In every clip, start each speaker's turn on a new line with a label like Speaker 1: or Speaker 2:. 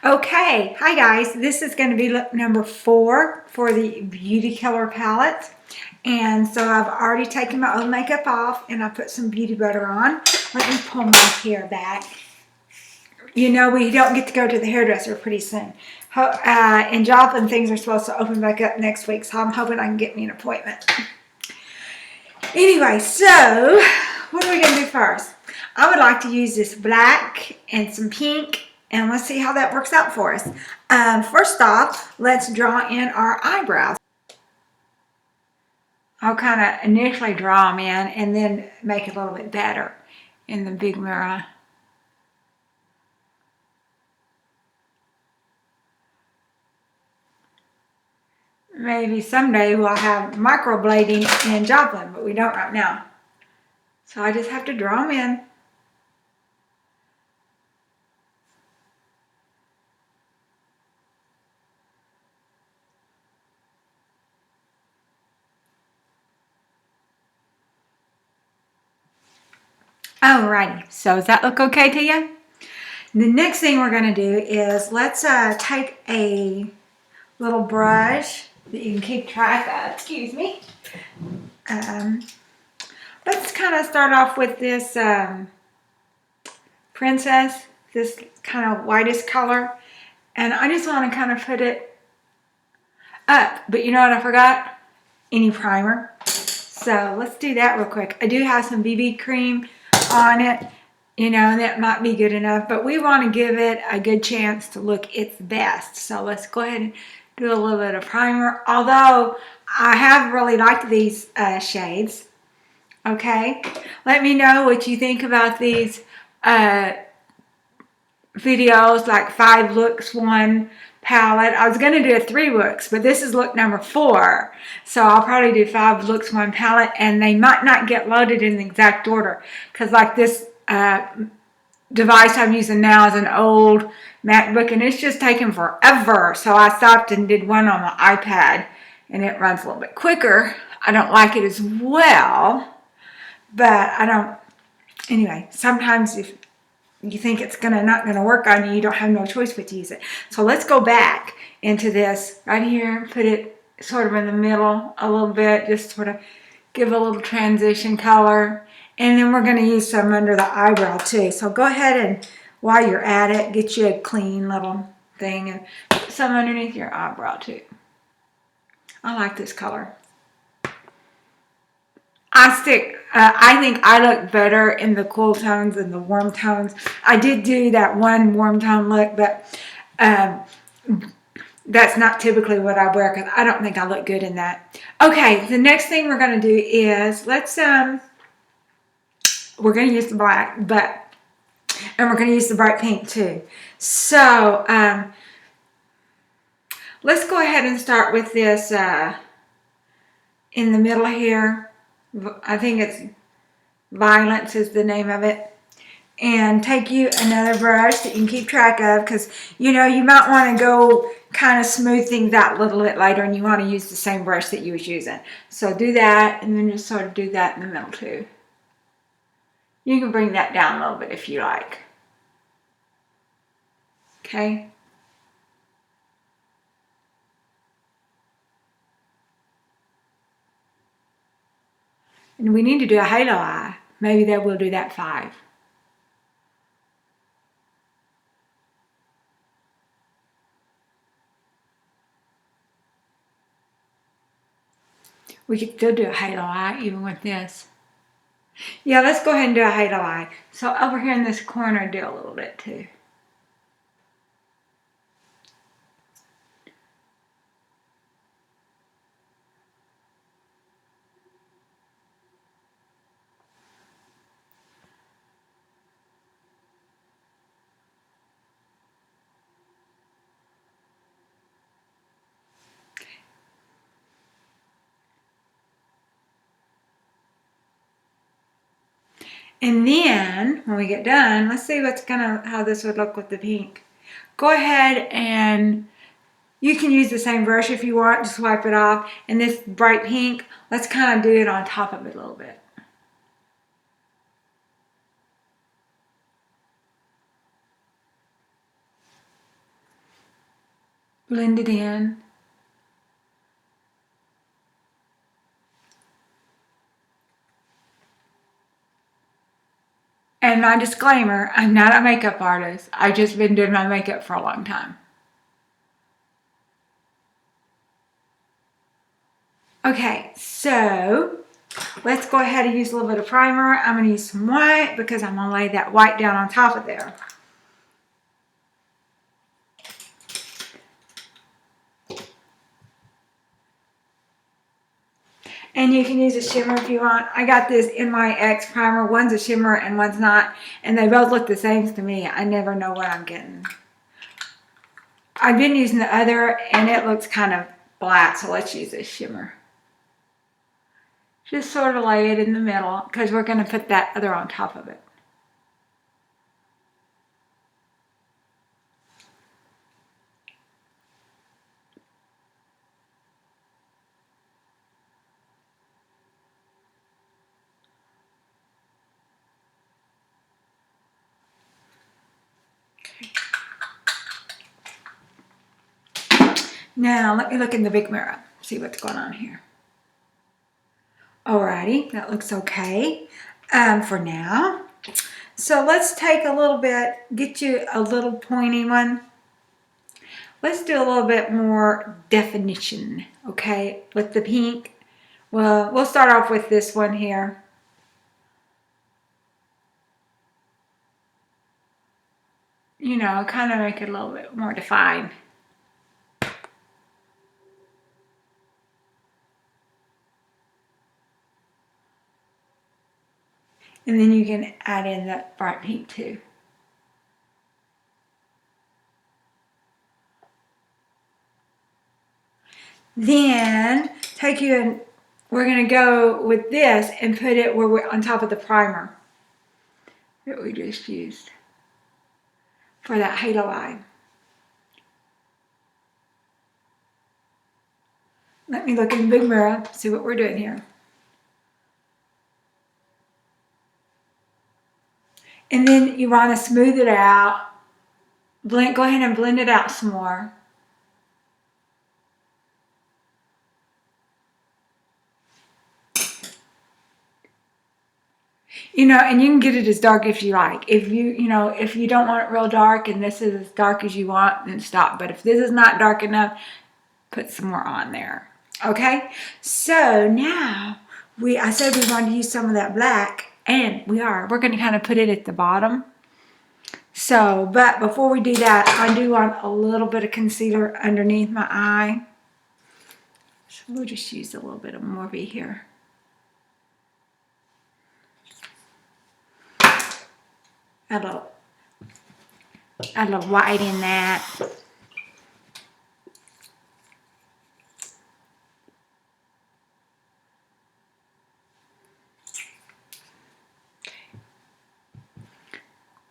Speaker 1: Okay, hi guys. This is going to be look number 4 for the Beauty Killer palette. And so I've already taken my old makeup off and I put some beauty butter on. Let me pull my hair back. You know, we don't get to go to the hairdresser pretty soon. And Joplin things are supposed to open back up next week, so I'm hoping I can get me an appointment. Anyway, so what are we going to do first? I would like to use this black and some pink, and let's see how that works out for us. First off, let's draw in our eyebrows. I'll kind of initially draw them in and then make it a little bit better in the big mirror. Maybe someday we'll have microblading in Joplin, but we don't right now. So I just have to draw them in. Alrighty, so does that look okay to you? The next thing we're going to do is let's take a little brush that you can keep track of. Excuse me. Let's kind of start off with this Princess, this kind of whitest color. And I just want to kind of put it up. But you know what I forgot? Any primer. So let's do that real quick. I do have some BB cream on it. You know, that might be good enough. But we want to give it a good chance to look its best. So let's go ahead and do a little bit of primer. Although I have really liked these shades. Okay, let me know what you think about these videos, like 5 looks, 1 palette. I was going to do a 3 looks, but this is look number 4. So I'll probably do 5 looks, 1 palette, and they might not get loaded in the exact order. Because like this device I'm using now is an old MacBook, and it's just taking forever. So I stopped and did one on the iPad, and it runs a little bit quicker. I don't like it as well. But I don't, anyway, sometimes if you think it's not gonna work on you, you don't have no choice but to use it. So let's go back into this right here, put it sort of in the middle a little bit, just sort of give a little transition color. And then we're gonna use some under the eyebrow too. So go ahead and while you're at it, get you a clean little thing and put some underneath your eyebrow too. I like this color. I think I look better in the cool tones than the warm tones. I did do that one warm tone look, but that's not typically what I wear because I don't think I look good in that. Okay, the next thing we're going to do is we're going to use the black, and we're going to use the bright pink too. So let's go ahead and start with this in the middle here. I think it's Violence is the name of it. And take you another brush that you can keep track of because, you know, you might want to go kind of smooth things out a little bit later and you want to use the same brush that you was using. So do that and then just sort of do that in the middle too. You can bring that down a little bit if you like. Okay. And we need to do a halo eye. Maybe that we'll do that 5. We could still do a halo eye even with this. Yeah, let's go ahead and do a halo eye. So over here in this corner, do a little bit too. And then when we get done, let's see how this would look with the pink. Go ahead and you can use the same brush if you want, just wipe it off. And this bright pink, let's kind of do it on top of it a little bit. Blend it in. And my disclaimer, I'm not a makeup artist. I've just been doing my makeup for a long time. Okay, so let's go ahead and use a little bit of primer. I'm going to use some white because I'm going to lay that white down on top of there. And you can use a shimmer if you want. I got this in my X primer. One's a shimmer and one's not. And they both look the same to me. I never know what I'm getting. I've been using the other and it looks kind of black. So let's use this shimmer. Just sort of lay it in the middle because we're going to put that other on top of it. Now, let me look in the big mirror, see what's going on here. Alrighty, that looks okay for now. So let's take a little bit, get you a little pointy one. Let's do a little bit more definition, okay, with the pink. Well, we'll start off with this one here. You know, kind of make it a little bit more defined. And then you can add in that bright pink too. Then take you and we're going to go with this and put it where we're on top of the primer that we just used for that halo line. Let me look in the big mirror, see what we're doing here. And then you want to smooth it out. Go ahead and blend it out some more. You know, and you can get it as dark as you like. If you don't want it real dark and this is as dark as you want, then stop. But if this is not dark enough, put some more on there. Okay? So now, I said we wanted to use some of that black, and we're going to kind of put it at the bottom. So, but before we do that, I do want a little bit of concealer underneath my eye. So we'll just use a little bit of mauve here. Add a little white in that.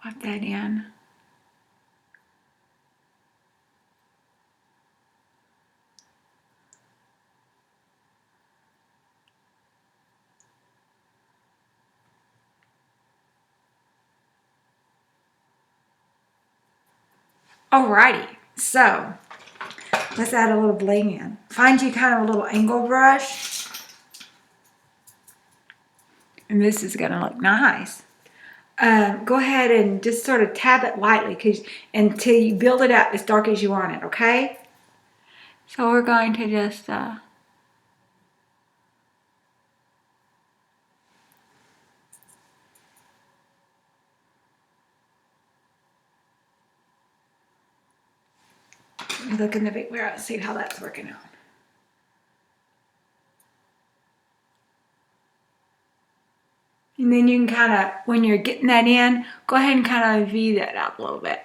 Speaker 1: Wipe that in. Alrighty, so let's add a little bling in. Find you kind of a little angle brush. And this is going to look nice. Go ahead and just sort of tap it lightly until you build it up as dark as you want it, okay? So we're going to just look in the big mirror and see how that's working out. And then you can kind of, when you're getting that in, go ahead and kind of V that up a little bit.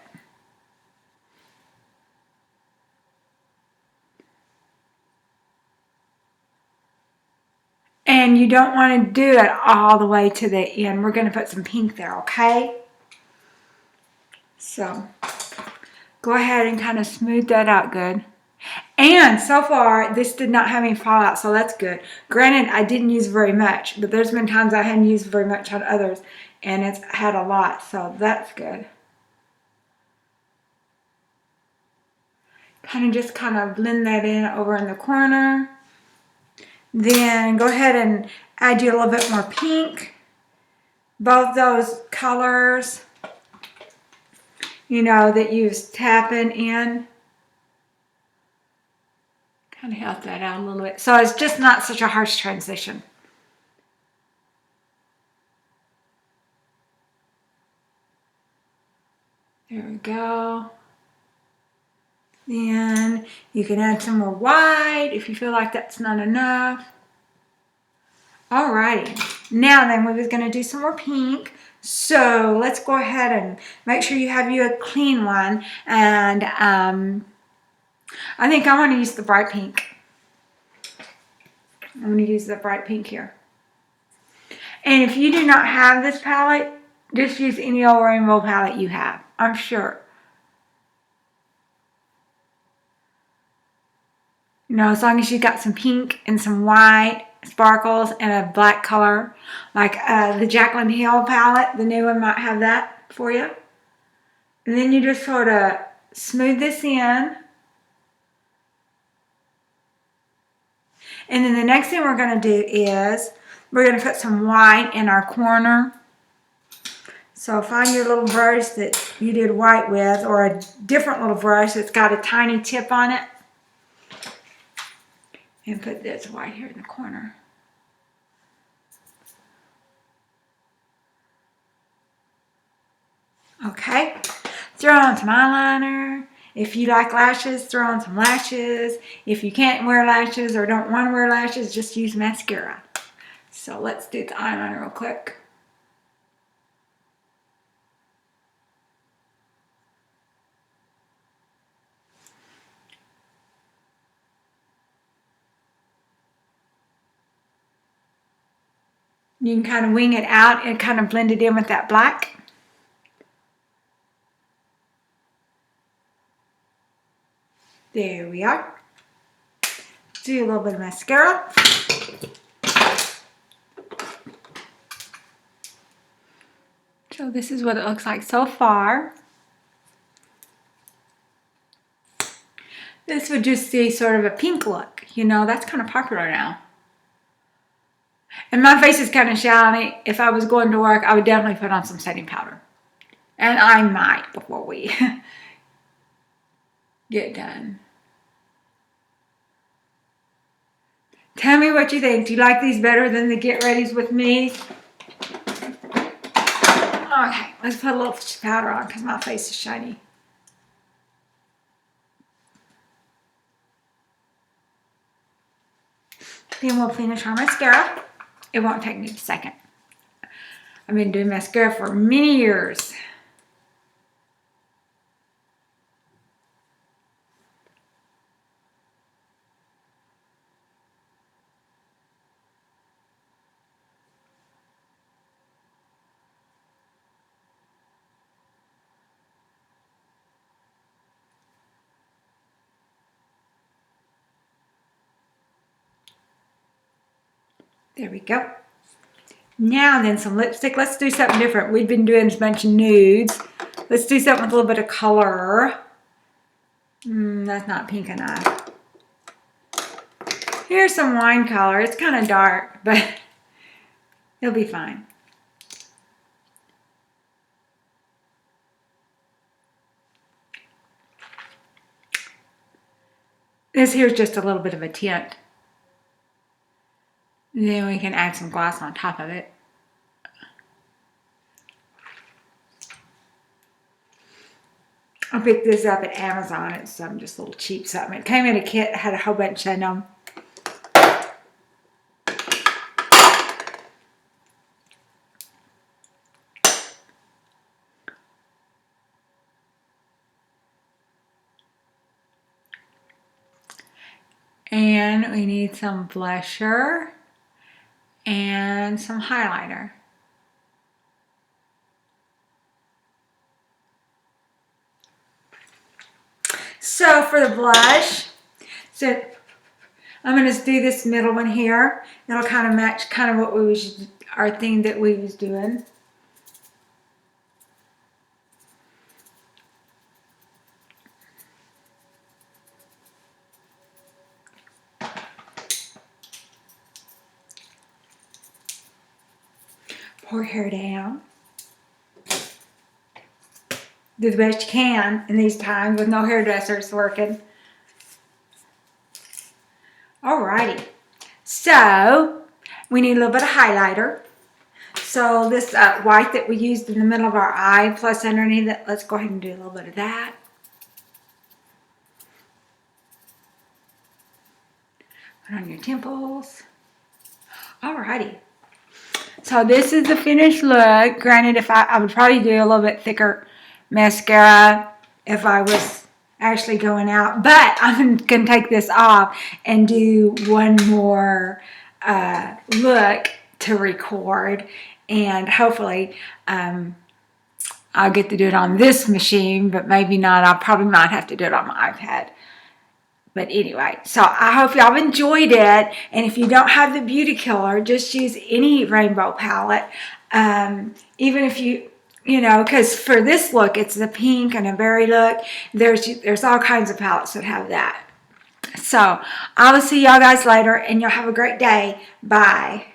Speaker 1: And you don't want to do it all the way to the end. We're going to put some pink there, okay? So, go ahead and kind of smooth that out good. And so far, this did not have any fallout, so that's good. Granted, I didn't use very much, but there's been times I hadn't used very much on others, and it's had a lot, so that's good. just kind of blend that in over in the corner. Then go ahead and add you a little bit more pink. Both those colors, you know, that you was tapping in. Kind of help that out a little bit. So it's just not such a harsh transition. There we go. Then you can add some more white if you feel like that's not enough. Alrighty. Now then, we was going to do some more pink. So let's go ahead and make sure you have you a clean one. And I think I want to use the bright pink. I'm going to use the bright pink here. And if you do not have this palette, just use any old rainbow palette you have, I'm sure. You know, as long as you got some pink and some white sparkles and a black color, like the Jaclyn Hill palette, the new one might have that for you. And then you just sort of smooth this in. And then the next thing we're going to do is we're going to put some white in our corner. So find your little brush that you did white with, or a different little brush that's got a tiny tip on it. And put this white here in the corner. Okay, throw on some eyeliner. If you like lashes, throw on some lashes. If you can't wear lashes or don't want to wear lashes, just use mascara. So let's do the eyeliner real quick. You can kind of wing it out and kind of blend it in with that black. There we are. Do a little bit of mascara. So this is what it looks like so far. This would just be sort of a pink look. You know, that's kind of popular now. And my face is kind of shiny. If I was going to work, I would definitely put on some setting powder. And I might before we get done. Tell me what you think. Do you like these better than the Get Readies with Me? Okay, let's put a little powder on because my face is shiny. Then we'll finish our mascara. It won't take me a second. I've been doing mascara for many years. There we go. Now then, some lipstick. Let's do something different. We've been doing a bunch of nudes. Let's do something with a little bit of color. That's not pink enough. Here's some wine color. It's kind of dark, but it'll be fine. This here's just a little bit of a tint. Then we can add some gloss on top of it. I picked this up at Amazon. It's some just a little cheap something. It came in a kit, had a whole bunch in them. And we need some blusher and some highlighter. So for the blush, so I'm going to do this middle one here. It'll kind of match kind of what we was, our thing that we was doing. pour hair down. Do the best you can in these times with no hairdressers working. Alrighty. So, we need a little bit of highlighter. So this white that we used in the middle of our eye plus underneath it, let's go ahead and do a little bit of that. Put on your temples. Alrighty. So this is the finished look. Granted, if I would probably do a little bit thicker mascara if I was actually going out. But I'm going to take this off and do one more look to record. And hopefully I'll get to do it on this machine, but maybe not. I probably might have to do it on my iPad. But anyway, so I hope y'all enjoyed it. And if you don't have the Beauty Killer, just use any rainbow palette. Even if you know, because for this look, it's the pink and a berry look. There's all kinds of palettes that have that. So I will see y'all guys later, and y'all have a great day. Bye.